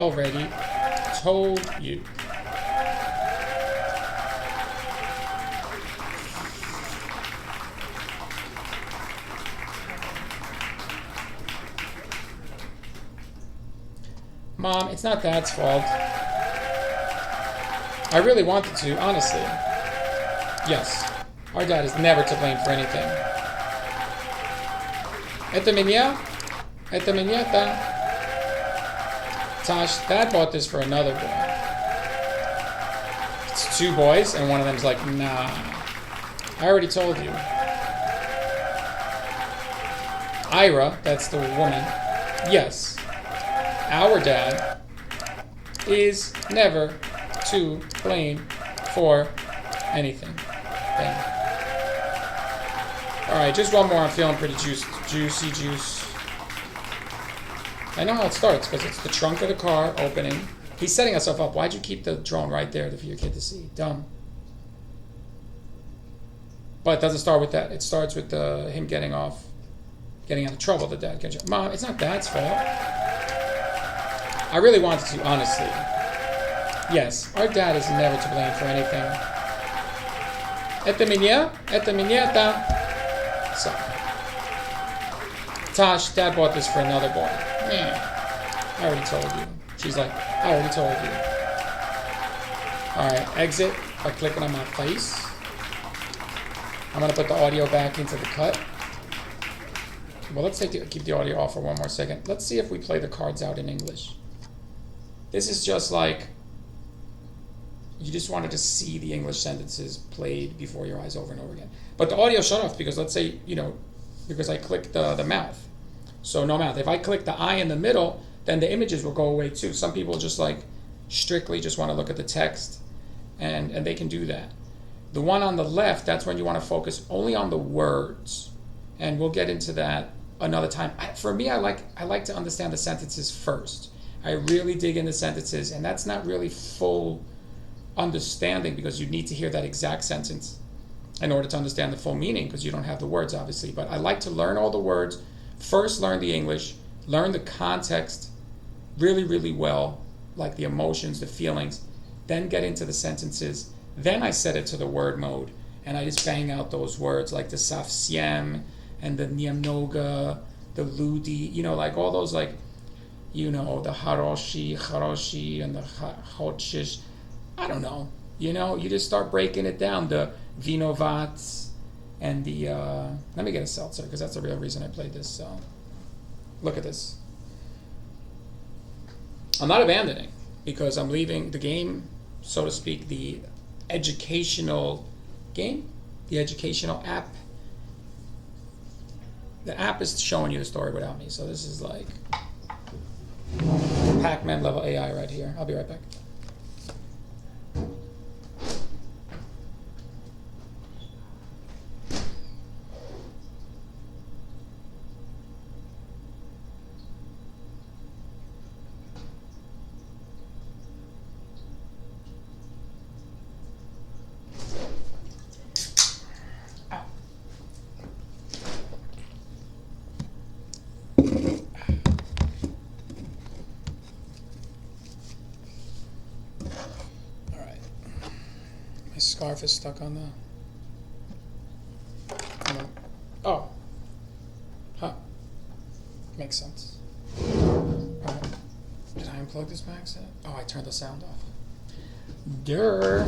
Already told you. Mom, it's not Dad's fault. I really wanted to, honestly. Yes, our dad is never to blame for anything. Эпидемия? Tosh, Dad bought this for another boy. It's two boys, and one of them's like, nah. I already told you. Ira, that's the woman. Yes, our dad is never to blame for anything. Alright, just one more. I'm feeling pretty juicy juice. I know how it starts because it's the trunk of the car opening. He's setting us up. Why'd you keep the drone right there for your kid to see? Dumb. But it doesn't start with that. It starts with him getting out of trouble. The dad gets. Mom, it's not Dad's fault. I really wanted to, honestly. Yes, our dad is never to blame for anything. So, Tosh, Dad bought this for another boy. I already told you. She's like, I already told you. Alright, exit by clicking on my face. I'm going to put the audio back into the cut. Well, let's keep the audio off for one more second. Let's see if we play the cards out in English. This is just like, you just wanted to see the English sentences played before your eyes over and over again. But the audio shut off because let's say, because I clicked the mouth. So no mouth. If I click the eye in the middle, then the images will go away too. Some people just strictly just want to look at the text and they can do that. The one on the left, that's when you want to focus only on the words. And we'll get into that another time. For me, I like to understand the sentences first. I really dig into sentences, and that's not really full understanding because you need to hear that exact sentence in order to understand the full meaning because you don't have the words, obviously. But I like to learn all the words. First, learn the English, learn the context really, really well, like the emotions, the feelings, then get into the sentences. Then I set it to the word mode, and I just bang out those words like the safsiem and the niemnoga, the ludi, like all those the haroshi, and the hotshish. I don't know. You just start breaking it down. The vinovats and the... let me get a seltzer because that's the real reason I played this. So look at this. I'm not abandoning because I'm leaving the game, so to speak, the educational game, the educational app. The app is showing you the story without me. So this is like Pac-Man level AI right here. I'll be right back. Scarf is stuck on the... Oh. Huh. Makes sense. Alright. Did I unplug this by accident? Oh, I turned the sound off. Durr.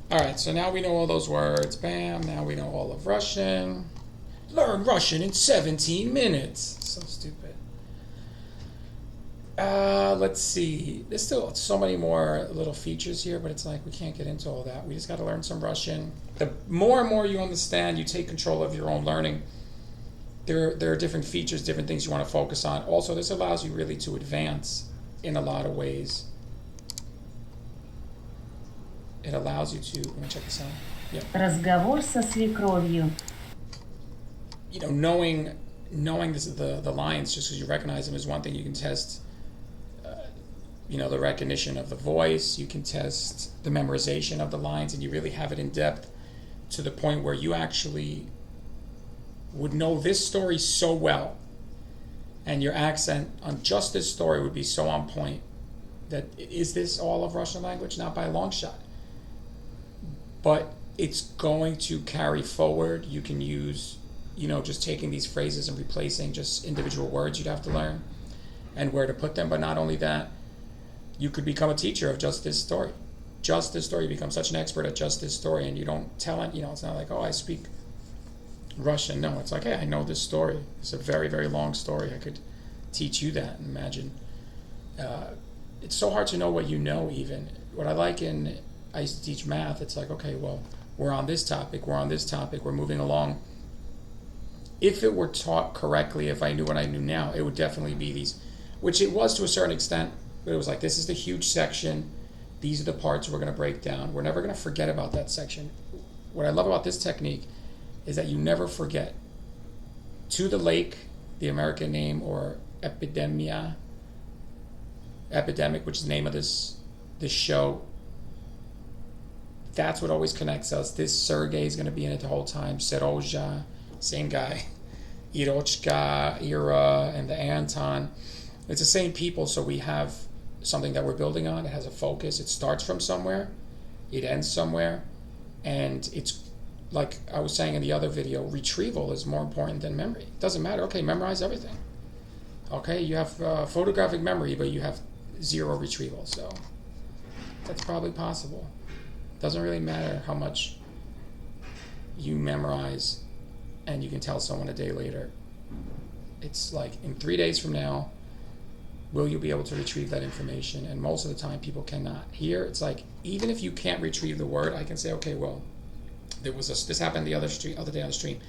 Alright, so now we know all those words. Bam. Now we know all of Russian. Learn Russian in 17 minutes. So stupid. Let's see. There's still so many more little features here, but it's like we can't get into all that. We just got to learn some Russian. The more and more you understand, you take control of your own learning. There are different features, different things you want to focus on. Also, this allows you really to advance in a lot of ways. It allows you to... Let me check this out. Yep. Разговор со свекровью. Knowing this, the lines, just because you recognize them, is one thing. You can test... the recognition of the voice, you can test the memorization of the lines, and you really have it in depth to the point where you actually would know this story so well And your accent on just this story would be so on point that is this all of Russian language? Not by a long shot. But it's going to carry forward. You can use, just taking these phrases and replacing just individual words you'd have to learn and where to put them. But not only that, you could become a teacher of just this story. Just this story. You become such an expert at just this story, and you don't tell it, it's not like, oh, I speak Russian. No, it's like, hey, I know this story. It's a very, very long story. I could teach you that. And imagine. It's so hard to know what you know, even. What I like I used to teach math. It's like, okay, well, we're on this topic, we're moving along. If it were taught correctly, if I knew what I knew now, it would definitely be these, which it was to a certain extent, but it was like, this is the huge section. These are the parts we're going to break down. We're never going to forget about that section. What I love about this technique is that you never forget. To the Lake, the American name, or Epidemic, which is the name of this show. That's what always connects us. This Sergey is going to be in it the whole time. Seroja, same guy. Irochka, Ira, and the Anton. It's the same people, so we have something that we're building on. It has a focus. It starts from somewhere. It ends somewhere. And it's like I was saying in the other video, retrieval is more important than memory. It doesn't matter. Okay, memorize everything. Okay, you have photographic memory, but you have zero retrieval. So that's probably possible. Doesn't really matter how much you memorize and you can tell someone a day later. It's like in 3 days from now, will you be able to retrieve that information? And most of the time people cannot. Here, it's like, even if you can't retrieve the word, I can say, okay, well, this happened the other day on the stream.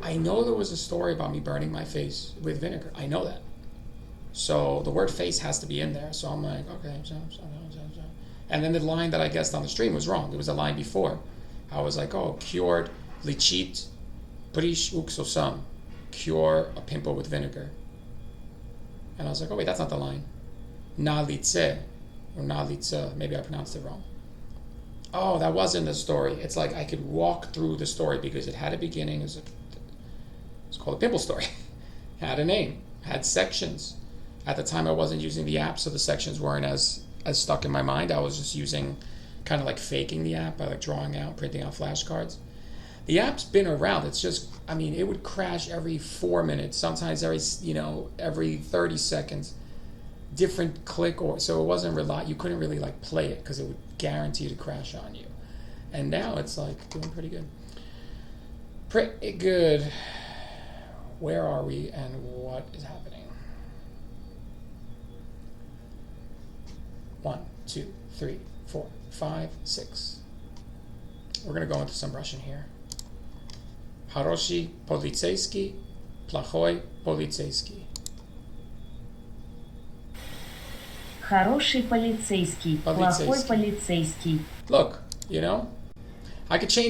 I know there was a story about me burning my face with vinegar. I know that. So the word face has to be in there. So I'm like, okay. And then the line that I guessed on the stream was wrong. It was a line before. I was like, oh, cured lichit prish uksosam. Cure a pimple with vinegar. And I was like, oh wait, that's not the line. Na litze, or na litze. Maybe I pronounced it wrong. Oh, that wasn't the story. It's like I could walk through the story because it had a beginning. It's called a pimple story. It had a name. Had sections. At the time, I wasn't using the app, so the sections weren't as stuck in my mind. I was just using, kind of like faking the app by like drawing out, printing out flashcards. The app's been around. It's just, it would crash every 4 minutes, sometimes every 30 seconds. Different click, so it wasn't you couldn't really like play it because it would guarantee to crash on you. And now it's like doing pretty good. Pretty good. Where are we and what is happening? 1, 2, 3, 4, 5, 6. We're gonna go into some Russian here. Хороший полицейский, плохой полицейский. Хороший полицейский, плохой полицейский. Look, I could change